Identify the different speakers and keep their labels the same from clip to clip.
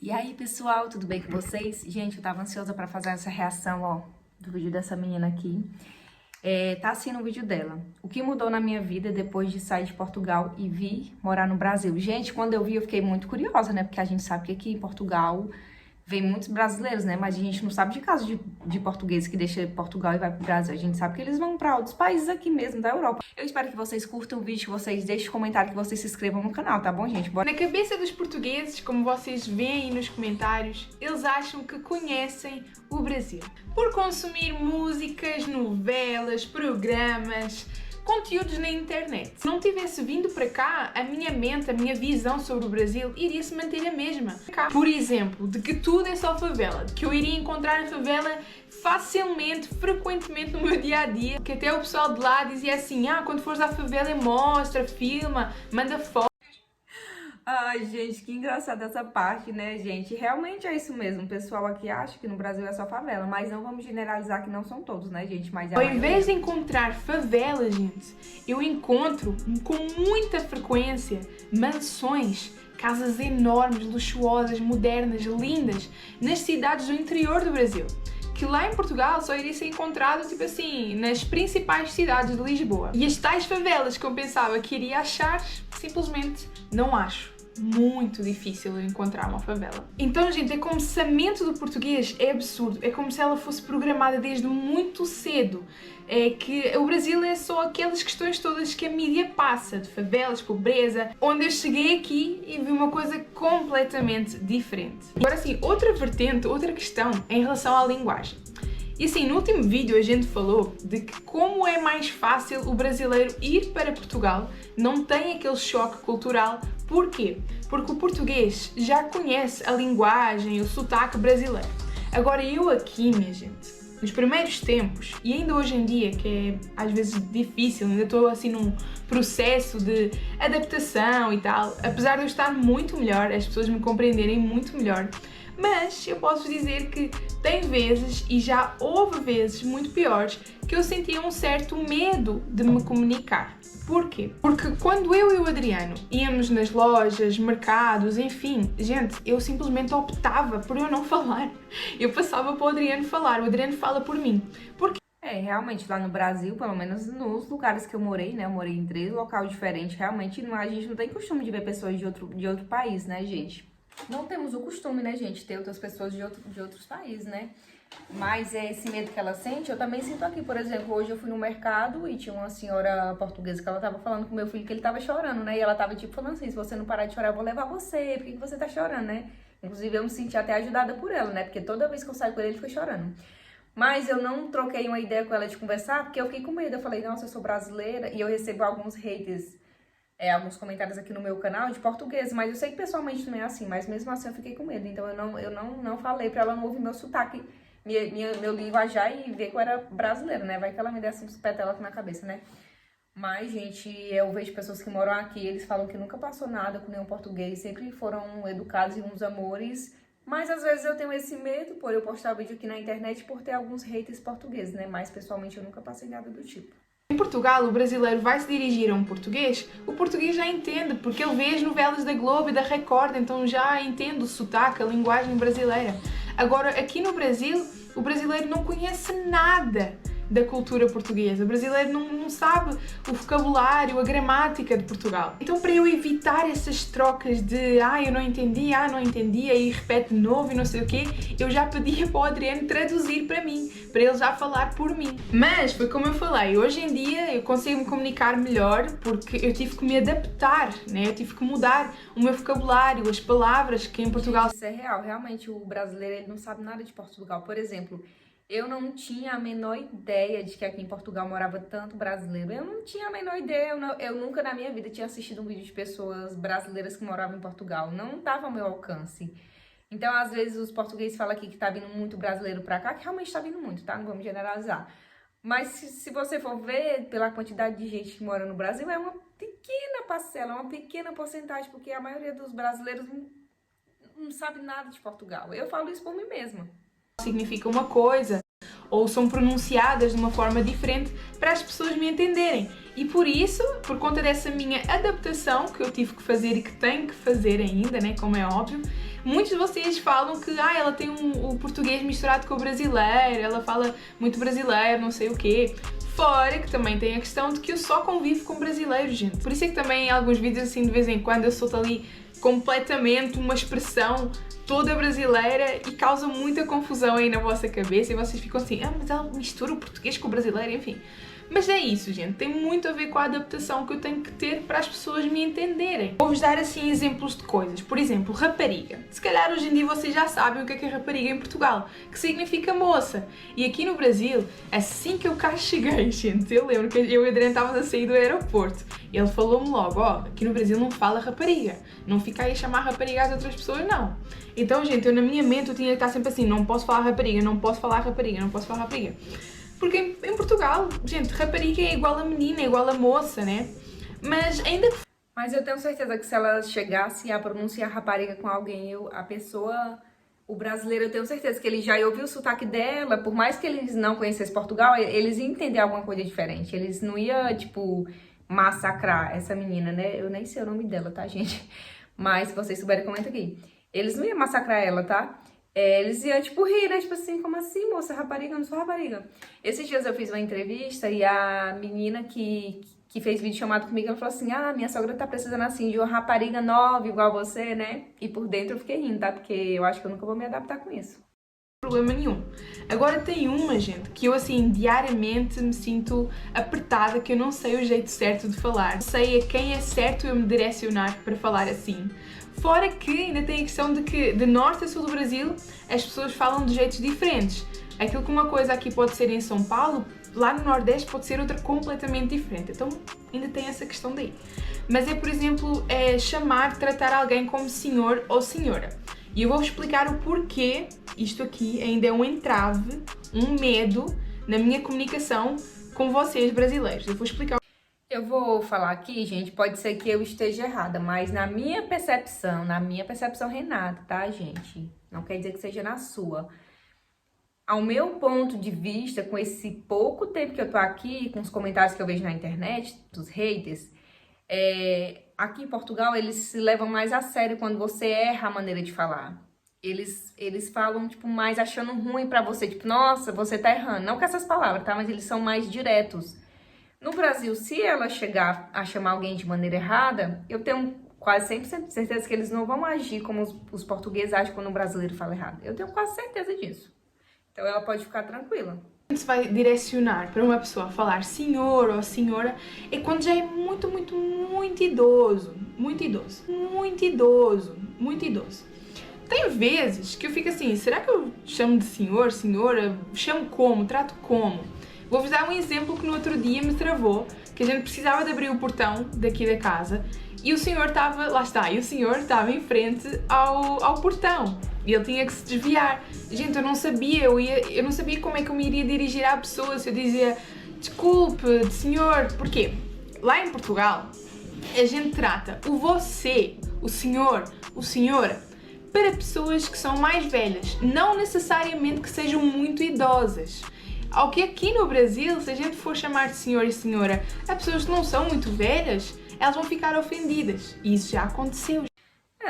Speaker 1: E aí, pessoal, tudo bem com vocês? Gente, eu tava ansiosa pra fazer essa reação, ó, do vídeo dessa menina aqui. Tá assistindo o vídeo dela. O que mudou na minha vida depois de sair de Portugal e vir morar no Brasil? Gente, quando eu vi, eu fiquei muito curiosa, né? Porque a gente sabe que aqui em Portugal vem muitos brasileiros, né? Mas a gente não sabe de caso de português que deixa Portugal e vai pro Brasil. A gente sabe que eles vão pra outros países aqui mesmo, da Europa. Eu espero que vocês curtam o vídeo, que vocês deixem comentário, que vocês se inscrevam no canal, tá bom, gente? Bora.
Speaker 2: Na cabeça dos portugueses, como vocês veem aí nos comentários, eles acham que conhecem o Brasil por consumir músicas, novelas, programas, conteúdos na internet. Se não tivesse vindo para cá, a minha mente, a minha visão sobre o Brasil iria se manter a mesma. Por exemplo, de que tudo é só favela, de que eu iria encontrar a favela facilmente, frequentemente no meu dia-a-dia, que até o pessoal de lá dizia assim, quando fores à favela mostra, filma, manda foto.
Speaker 1: Ai, gente, que engraçada essa parte, né, gente? Realmente é isso mesmo. O pessoal aqui acha que no Brasil é só favela, mas não vamos generalizar que não são todos, né, gente? Mas
Speaker 2: Ao invés de encontrar favela, gente, eu encontro com muita frequência mansões, casas enormes, luxuosas, modernas, lindas, nas cidades do interior do Brasil. Que lá em Portugal só iria ser encontrado, tipo assim, nas principais cidades de Lisboa. E as tais favelas que eu pensava que iria achar, simplesmente não acho. Muito difícil encontrar uma favela. Então, gente, é como se a mente do português é absurdo. É como se ela fosse programada desde muito cedo. É que o Brasil é só aquelas questões todas que a mídia passa, de favelas, pobreza, onde eu cheguei aqui e vi uma coisa completamente diferente. Agora sim, outra vertente, outra questão em relação à linguagem. E assim, no último vídeo a gente falou de que como é mais fácil o brasileiro ir para Portugal, não tem aquele choque cultural. Porquê? Porque o português já conhece a linguagem, o sotaque brasileiro. Agora eu aqui, minha gente, nos primeiros tempos, e ainda hoje em dia, que é às vezes difícil, ainda estou assim num processo de adaptação e tal, apesar de eu estar muito melhor, as pessoas me compreenderem muito melhor, mas eu posso dizer que tem vezes, e já houve vezes muito piores, que eu sentia um certo medo de me comunicar. Porquê? Porque quando eu e o Adriano íamos nas lojas, mercados, enfim, gente, eu simplesmente optava por eu não falar. Eu passava para o Adriano falar, o Adriano fala por mim. Porque
Speaker 1: realmente lá no Brasil, pelo menos nos lugares que eu morei, né? Eu morei em 3 locais diferentes, realmente a gente não tem costume de ver pessoas de outro país, né, gente? Não temos o costume, né, gente, ter outras pessoas de outros países, né? Mas é esse medo que ela sente, eu também sinto aqui. Por exemplo, hoje eu fui no mercado e tinha uma senhora portuguesa que ela tava falando com meu filho que ele tava chorando, né? E ela tava tipo falando assim, se você não parar de chorar, eu vou levar você, por que você tá chorando, né? Inclusive eu me senti até ajudada por ela, né? Porque toda vez que eu saio com ele fica chorando. Mas eu não troquei uma ideia com ela de conversar, porque eu fiquei com medo. Eu falei, nossa, eu sou brasileira e eu recebo alguns haters, alguns comentários aqui no meu canal de português, mas eu sei que pessoalmente não é assim, mas mesmo assim eu fiquei com medo. Então eu não falei pra ela não ouvir meu sotaque, meu linguajar e ver que eu era brasileira, né? Vai que ela me desse uns petelas na cabeça, né? Mas, gente, eu vejo pessoas que moram aqui, eles falam que nunca passou nada com nenhum português, sempre foram educados e uns amores. Mas às vezes eu tenho esse medo por eu postar vídeo aqui na internet por ter alguns haters portugueses, né? Mas pessoalmente eu nunca passei nada do tipo.
Speaker 2: Em Portugal, o brasileiro vai se dirigir a um português, o português já entende, porque ele vê as novelas da Globo e da Record, então já entende o sotaque, a linguagem brasileira. Agora, aqui no Brasil, o brasileiro não conhece nada da cultura portuguesa. O brasileiro não sabe o vocabulário, a gramática de Portugal. Então, para eu evitar essas trocas de eu não entendi, e repete de novo e não sei o quê, eu já pedia para o Adriano traduzir para mim, para ele já falar por mim. Mas, foi como eu falei, hoje em dia eu consigo me comunicar melhor porque eu tive que me adaptar, né? Eu tive que mudar o meu vocabulário, as palavras que em Portugal...
Speaker 1: Isso é real, realmente o brasileiro ele não sabe nada de Portugal. Por exemplo, eu não tinha a menor ideia de que aqui em Portugal morava tanto brasileiro. Eu não tinha a menor ideia, eu nunca na minha vida tinha assistido um vídeo de pessoas brasileiras que moravam em Portugal. Não estava ao meu alcance. Então, às vezes, os portugueses falam aqui que tá vindo muito brasileiro pra cá, que realmente tá vindo muito, tá? Não vamos generalizar. Mas se você for ver pela quantidade de gente que mora no Brasil, é uma pequena parcela, uma pequena porcentagem, porque a maioria dos brasileiros não sabe nada de Portugal. Eu falo isso por mim mesma.
Speaker 2: Significa uma coisa ou são pronunciadas de uma forma diferente para as pessoas me entenderem. E por isso, por conta dessa minha adaptação que eu tive que fazer e que tenho que fazer ainda, né, como é óbvio, Muitos de vocês falam que ela tem o português misturado com o brasileiro, ela fala muito brasileiro, não sei o quê. Fora que também tem a questão de que eu só convivo com brasileiros, gente. Por isso é que também em alguns vídeos, assim, de vez em quando eu solto ali completamente uma expressão toda brasileira e causa muita confusão aí na vossa cabeça e vocês ficam assim, mas ela mistura o português com o brasileiro, enfim. Mas é isso, gente, tem muito a ver com a adaptação que eu tenho que ter para as pessoas me entenderem. Vou-vos dar assim exemplos de coisas. Por exemplo, rapariga. Se calhar hoje em dia vocês já sabem o que é rapariga em Portugal, que significa moça. E aqui no Brasil, assim que eu cá cheguei, gente, eu lembro que eu e o Adriano estávamos a sair do aeroporto. E ele falou-me logo, aqui no Brasil não fala rapariga. Não fica aí a chamar rapariga às outras pessoas, não. Então, gente, eu na minha mente eu tinha que estar sempre assim, não posso falar rapariga, não posso falar rapariga, não posso falar rapariga. Porque em Portugal, gente, rapariga é igual a menina, é igual a moça, né? Mas ainda...
Speaker 1: Mas eu tenho certeza que se ela chegasse a pronunciar rapariga com alguém, o brasileiro, eu tenho certeza que ele já ia ouvir o sotaque dela, por mais que eles não conhecessem Portugal, eles iam entender alguma coisa diferente. Eles não iam, tipo, massacrar essa menina, né? Eu nem sei o nome dela, tá, gente? Mas se vocês souberem, comenta aqui. Eles não iam massacrar ela, tá? Eles iam, tipo, rir, né? Tipo assim, como assim, moça? Rapariga? Eu não sou rapariga. Esses dias eu fiz uma entrevista e a menina que fez vídeo chamado comigo, ela falou assim, minha sogra tá precisando, assim, de uma rapariga nova, igual você, né? E por dentro eu fiquei rindo, tá? Porque eu acho que eu nunca vou me adaptar com isso.
Speaker 2: Problema nenhum. Agora tem uma, gente, que eu, assim, diariamente me sinto apertada, que eu não sei o jeito certo de falar. Não sei a quem é certo eu me direcionar para falar assim. Fora que ainda tem a questão de que de norte a sul do Brasil as pessoas falam de jeitos diferentes. Aquilo que uma coisa aqui pode ser em São Paulo, lá no Nordeste pode ser outra completamente diferente. Então ainda tem essa questão daí. Mas é, por exemplo, chamar, tratar alguém como senhor ou senhora. E eu vou explicar o porquê isto aqui ainda é um entrave, um medo na minha comunicação com vocês brasileiros. Eu vou explicar.
Speaker 1: Eu vou falar aqui, gente, pode ser que eu esteja errada, mas na minha percepção Renata, tá, gente? Não quer dizer que seja na sua. Ao meu ponto de vista, com esse pouco tempo que eu tô aqui, com os comentários que eu vejo na internet, dos haters, aqui em Portugal eles se levam mais a sério quando você erra a maneira de falar. Eles falam, tipo, mais achando ruim pra você, tipo, nossa, você tá errando. Não com essas palavras, tá? Mas eles são mais diretos. No Brasil, se ela chegar a chamar alguém de maneira errada, eu tenho quase 100% de certeza que eles não vão agir como os portugueses agem quando o brasileiro fala errado. Eu tenho quase certeza disso. Então ela pode ficar tranquila.
Speaker 2: Quando se vai direcionar para uma pessoa falar senhor ou senhora é quando já é muito, muito, muito idoso. Muito idoso. Muito idoso. Muito idoso. Tem vezes que eu fico assim, será que eu chamo de senhor, senhora? Chamo como? Trato como? Vou-vos dar um exemplo que no outro dia me travou, que a gente precisava de abrir o portão daqui da casa e o senhor estava, lá está, e o senhor estava em frente ao portão e ele tinha que se desviar. Gente, eu não sabia como é que eu me iria dirigir à pessoa, se eu dizia desculpe, senhor, porquê? Lá em Portugal, a gente trata o você, o senhor, o senhora, para pessoas que são mais velhas, não necessariamente que sejam muito idosas. Ao que aqui no Brasil, se a gente for chamar de senhor e senhora a pessoas que não são muito velhas, elas vão ficar ofendidas. E isso já aconteceu.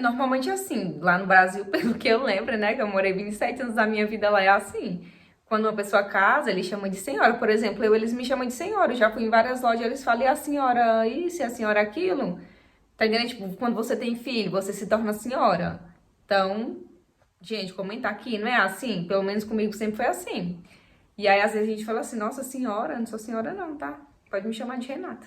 Speaker 1: Normalmente é assim. Lá no Brasil, pelo que eu lembro, né, que eu morei 27 anos da minha vida lá, é assim. Quando uma pessoa casa, eles chamam de senhora. Por exemplo, eles me chamam de senhora. Eu já fui em várias lojas, eles falam, e a senhora isso, e a senhora aquilo. Tá entendendo? Tipo, quando você tem filho, você se torna senhora. Então, gente, comentar aqui, não é assim? Pelo menos comigo sempre foi assim. E aí, às vezes, a gente fala assim, nossa senhora, não sou senhora não, tá? Pode me chamar de Renata.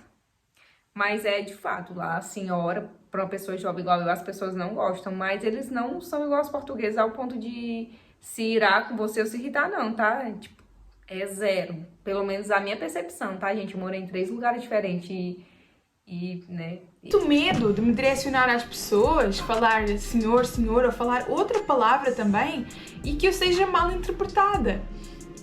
Speaker 1: Mas de fato, lá a senhora, para uma pessoa jovem igual eu, as pessoas não gostam. Mas eles não são igual aos portugueses ao ponto de se irar com você ou se irritar, não, tá? Tipo, é zero. Pelo menos a minha percepção, tá, gente? Eu morei em 3 lugares diferentes né?
Speaker 2: Muito medo de me direcionar às pessoas, falar senhor, senhora, ou falar outra palavra também, e que eu seja mal interpretada.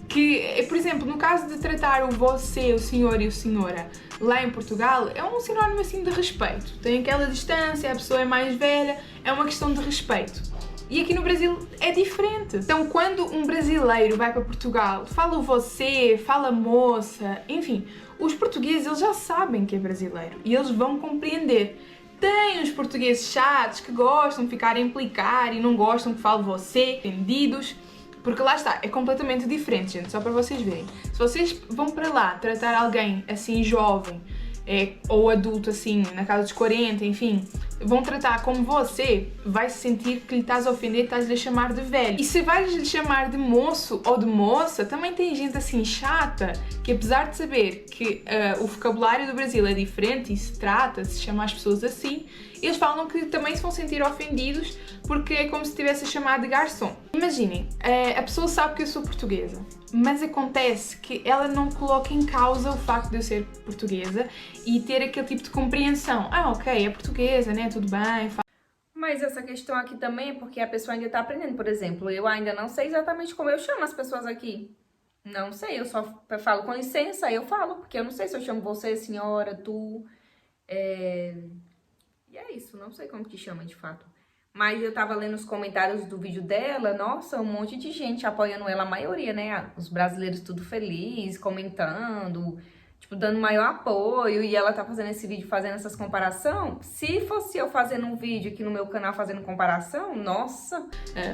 Speaker 2: Que, por exemplo, no caso de tratar o você, o senhor e o senhora lá em Portugal, é um sinónimo assim de respeito. Tem aquela distância, a pessoa é mais velha, é uma questão de respeito. E aqui no Brasil é diferente. Então, quando um brasileiro vai para Portugal, fala o você, fala moça, enfim, os portugueses eles já sabem que é brasileiro e eles vão compreender. Tem os portugueses chatos que gostam de ficar a implicar e não gostam que fale você, entendidos. Porque lá está, é completamente diferente, gente, só para vocês verem. Se vocês vão para lá tratar alguém assim jovem, ou adulto assim, na casa dos 40, enfim, vão tratar como você, vai se sentir que lhe estás a ofender, estás-lhe a chamar de velho. E se vais-lhe chamar de moço ou de moça, também tem gente assim chata, que apesar de saber que o vocabulário do Brasil é diferente e se trata, se chama as pessoas assim, eles falam que também se vão sentir ofendidos porque é como se estivesse a chamar de garçom. Imaginem, a pessoa sabe que eu sou portuguesa, mas acontece que ela não coloca em causa o facto de eu ser portuguesa e ter aquele tipo de compreensão. Ah, ok, é portuguesa, né? Tudo bem.
Speaker 1: Mas essa questão aqui também é porque a pessoa ainda tá aprendendo. Por exemplo, eu ainda não sei exatamente como eu chamo as pessoas aqui. Não sei, eu só falo com licença, eu falo, porque eu não sei se eu chamo você, senhora, tu. E é isso, não sei como que chama de fato. Mas eu tava lendo os comentários do vídeo dela, nossa, um monte de gente apoiando ela, a maioria, né? Os brasileiros tudo feliz, comentando, tipo, dando maior apoio. E ela tá fazendo esse vídeo, fazendo essas comparações. Se fosse eu fazendo um vídeo aqui no meu canal fazendo comparação, nossa!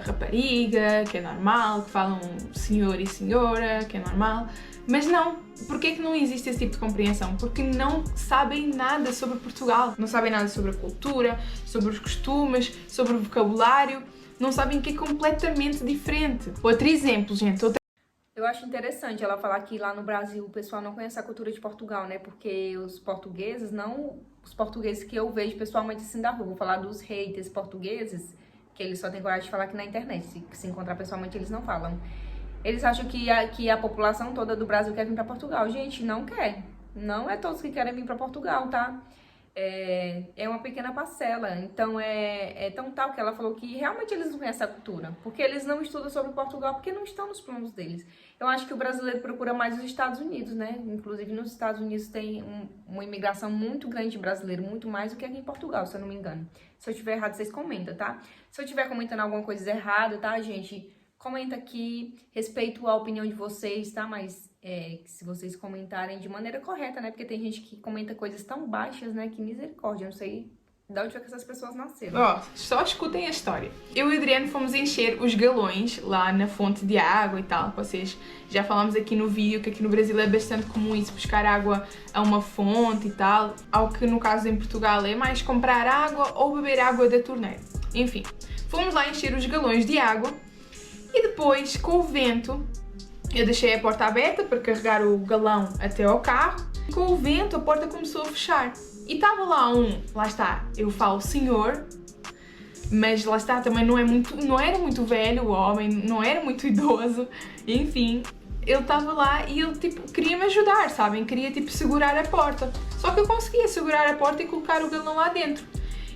Speaker 2: Rapariga, que é normal, que falam senhor e senhora, que é normal. Mas não, porquê que não existe esse tipo de compreensão? Porque não sabem nada sobre Portugal, não sabem nada sobre a cultura, sobre os costumes, sobre o vocabulário, não sabem que é completamente diferente. Outro exemplo, gente,
Speaker 1: Eu acho interessante ela falar que lá no Brasil o pessoal não conhece a cultura de Portugal, né? Porque os portugueses que eu vejo pessoalmente assim da rua, vou falar dos haters portugueses, que eles só têm coragem de falar aqui na internet, se encontrar pessoalmente eles não falam. Eles acham que a população toda do Brasil quer vir para Portugal. Gente, não quer. Não é todos que querem vir para Portugal, tá? É uma pequena parcela. Então, é tão tal que ela falou que realmente eles não conhecem a cultura. Porque eles não estudam sobre Portugal, porque não estão nos planos deles. Eu acho que o brasileiro procura mais os Estados Unidos, né? Inclusive, nos Estados Unidos tem uma imigração muito grande de brasileiro, muito mais do que aqui em Portugal, se eu não me engano. Se eu estiver errado, vocês comentam, tá? Se eu estiver comentando alguma coisa errada, tá, gente? Comenta aqui, respeito a opinião de vocês, tá? Mas se vocês comentarem de maneira correta, né? Porque tem gente que comenta coisas tão baixas, né? Que misericórdia, eu não sei de onde foi que essas pessoas nasceram.
Speaker 2: Ó, só escutem a história. Eu e o Adriano fomos encher os galões lá na fonte de água e tal. Vocês já falámos aqui no vídeo que aqui no Brasil é bastante comum isso, buscar água a uma fonte e tal. Ao que no caso em Portugal é mais comprar água ou beber água da torneira. Enfim, fomos lá encher os galões de água. E depois, com o vento, eu deixei a porta aberta para carregar o galão até ao carro. E com o vento, a porta começou a fechar. E estava lá lá está, eu falo senhor, mas lá está, também não era muito velho o homem, não era muito idoso, enfim. Ele estava lá e ele, tipo, queria me ajudar, sabem? Queria, tipo, segurar a porta. Só que eu conseguia segurar a porta e colocar o galão lá dentro.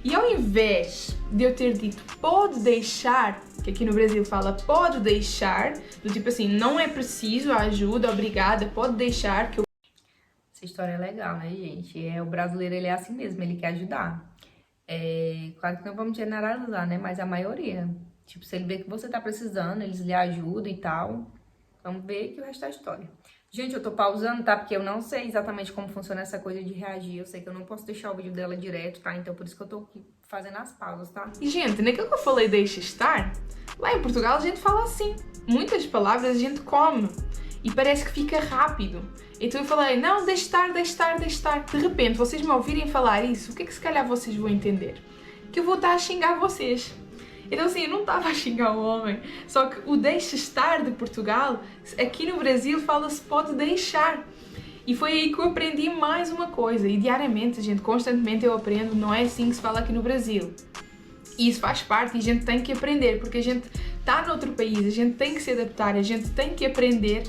Speaker 2: E ao invés de eu ter dito pode deixar, que aqui no Brasil fala pode deixar, do tipo assim, não é preciso a ajuda, obrigada, pode deixar que eu...
Speaker 1: Essa história é legal, né, gente? O brasileiro, ele é assim mesmo, ele quer ajudar. Claro que não vamos generalizar, né, mas a maioria. Tipo, se ele vê que você tá precisando, eles lhe ajudam e tal. Vamos ver que o resto é história. Gente, eu tô pausando, tá? Porque eu não sei exatamente como funciona essa coisa de reagir. Eu sei que eu não posso deixar o vídeo dela direto, tá? Então por isso que eu tô aqui fazendo as pausas, tá?
Speaker 2: E, gente, naquilo que eu falei deixa estar, lá em Portugal a gente fala assim. Muitas palavras a gente come e parece que fica rápido. Então eu falei, não, deixa estar, deixa estar, deixa estar. De repente, vocês me ouvirem falar isso, o que é que se calhar vocês vão entender? Que eu vou estar a xingar vocês. Então assim, eu não estava a xingar o homem, só que o deixa estar de Portugal, aqui no Brasil fala-se pode deixar. E foi aí que eu aprendi mais uma coisa, e diariamente, gente, constantemente eu aprendo, não é assim que se fala aqui no Brasil. E isso faz parte e a gente tem que aprender, porque a gente está noutro país, a gente tem que se adaptar, a gente tem que aprender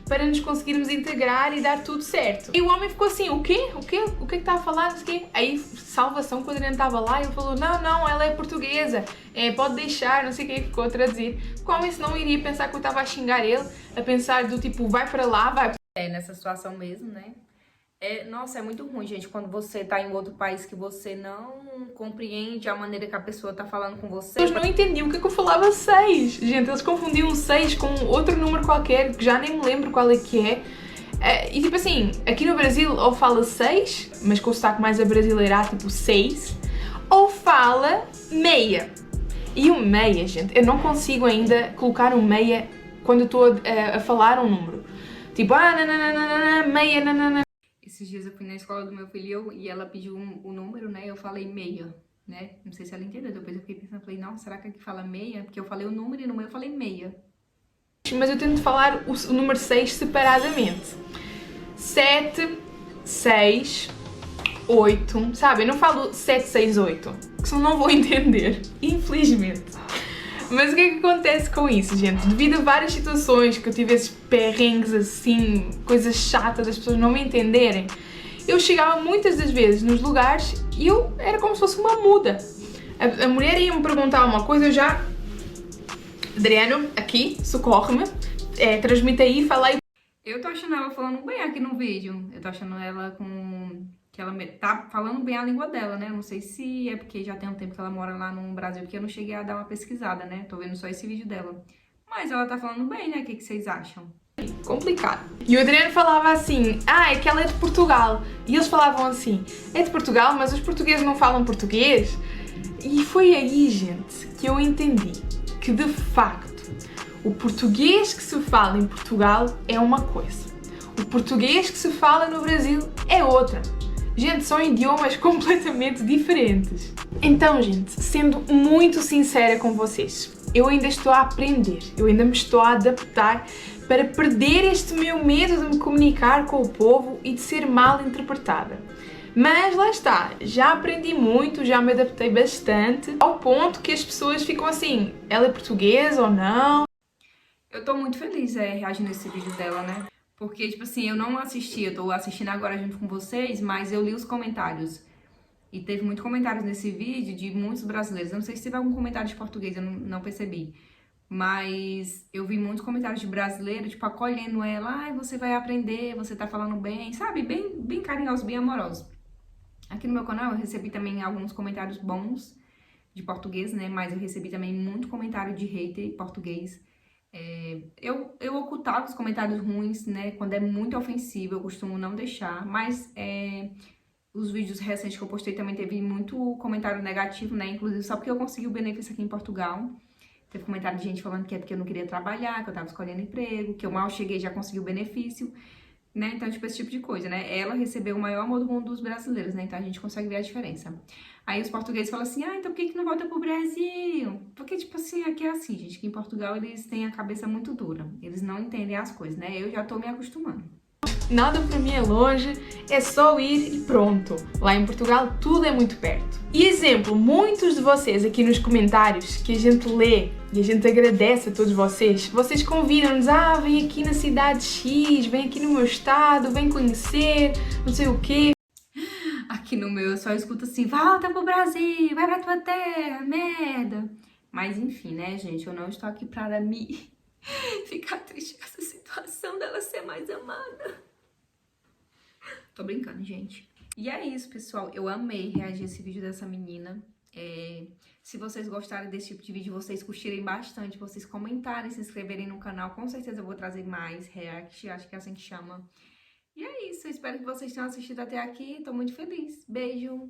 Speaker 2: para nos conseguirmos integrar e dar tudo certo. E o homem ficou assim, o quê? O quê? O que é que está a falar? Não sei o quê. Aí, salvação, quando ele estava lá, ele falou, não, ela é portuguesa, pode deixar, não sei o quê, ficou a traduzir. O homem senão iria pensar que eu estava a xingar ele, a pensar do tipo, vai para lá, vai...
Speaker 1: Nessa situação mesmo, né? Nossa, é muito ruim, gente, quando você tá em outro país que você não compreende a maneira que a pessoa tá falando com você.
Speaker 2: Eles não entendiam o que é que eu falava 6. Gente, eles confundiam 6 com outro número qualquer, que já nem me lembro qual é que é. E tipo assim, aqui no Brasil ou fala 6, mas com o sotaque mais abrasileirado, tipo 6, ou fala meia. E o meia, gente, eu não consigo ainda colocar um meia quando eu estou a falar um número. Tipo, nananana, meia, nanana.
Speaker 1: Esses dias eu fui na escola do meu filho e ela pediu o número, né? Eu falei meia, né? Não sei se ela entendeu. Depois eu fiquei pensando, falei, não, será que aqui fala meia? Porque eu falei o número e no meu eu falei meia.
Speaker 2: Mas eu tento falar o número 6 separadamente. 7, 6, 8, sabe? Eu não falo 7, 6, 8, porque senão não vou entender, infelizmente. Mas o que é que acontece com isso, gente? Devido a várias situações que eu tive esses perrengues assim, coisas chatas das pessoas não me entenderem, eu chegava muitas das vezes nos lugares e eu era como se fosse uma muda. A mulher ia me perguntar uma coisa, eu já... Adriano, aqui, socorre-me, transmite aí, fala aí.
Speaker 1: Eu tô achando ela falando bem aqui no vídeo. Eu tô achando ela que ela tá falando bem a língua dela, né? Eu não sei se é porque já tem um tempo que ela mora lá no Brasil, porque eu não cheguei a dar uma pesquisada, né? Tô vendo só esse vídeo dela. Mas ela tá falando bem, né? O que vocês acham?
Speaker 2: Complicado. E o Adriano falava assim, é que ela é de Portugal. E eles falavam assim, é de Portugal, mas os portugueses não falam português? E foi aí, gente, que eu entendi que, de facto, o português que se fala em Portugal é uma coisa. O português que se fala no Brasil é outra. Gente, são idiomas completamente diferentes. Então, gente, sendo muito sincera com vocês, eu ainda estou a aprender, eu ainda me estou a adaptar para perder este meu medo de me comunicar com o povo e de ser mal interpretada. Mas lá está, já aprendi muito, já me adaptei bastante, ao ponto que as pessoas ficam assim, ela é portuguesa ou não?
Speaker 1: Eu tô muito feliz reagindo a esse vídeo dela, né? Porque, tipo assim, eu não assisti, eu tô assistindo agora junto com vocês, mas eu li os comentários. E teve muitos comentários nesse vídeo de muitos brasileiros. Eu não sei se teve algum comentário de português, eu não percebi. Mas eu vi muitos comentários de brasileiro, tipo, acolhendo ela. Ai, você vai aprender, você tá falando bem, sabe? Bem carinhosos, bem amorosos. Aqui no meu canal eu recebi também alguns comentários bons de português, né? Mas eu recebi também muito comentário de hater português. Eu ocultava os comentários ruins, né? Quando é muito ofensivo, eu costumo não deixar. Mas os vídeos recentes que eu postei também teve muito comentário negativo, né? Inclusive só porque eu consegui o benefício aqui em Portugal. Teve comentário de gente falando que é porque eu não queria trabalhar, que eu tava escolhendo emprego, que eu mal cheguei e já consegui o benefício, né? Então, tipo, esse tipo de coisa, né? Ela recebeu o maior amor do mundo dos brasileiros, né? Então a gente consegue ver a diferença. Aí os portugueses falam assim, então por que não volta pro Brasil? Porque, tipo assim, aqui é assim, gente, que em Portugal eles têm a cabeça muito dura. Eles não entendem as coisas, né? Eu já tô me acostumando.
Speaker 2: Nada para mim é longe, é só ir e pronto. Lá em Portugal tudo é muito perto. E exemplo, muitos de vocês aqui nos comentários que a gente lê e a gente agradece a todos vocês, vocês convidam-nos, vem aqui na cidade X, vem aqui no meu estado, vem conhecer, não sei o quê.
Speaker 1: Aqui no meu eu só escuto assim, volta pro Brasil, vai pra tua terra, merda. Mas enfim, né, gente, eu não estou aqui para me ficar triste com essa situação dela ser mais amada. Tô brincando, gente. E é isso, pessoal. Eu amei reagir a esse vídeo dessa menina. Se vocês gostarem desse tipo de vídeo, vocês curtirem bastante, vocês comentarem, se inscreverem no canal, com certeza eu vou trazer mais react, acho que é assim que chama. E é isso, eu espero que vocês tenham assistido até aqui, tô muito feliz. Beijo!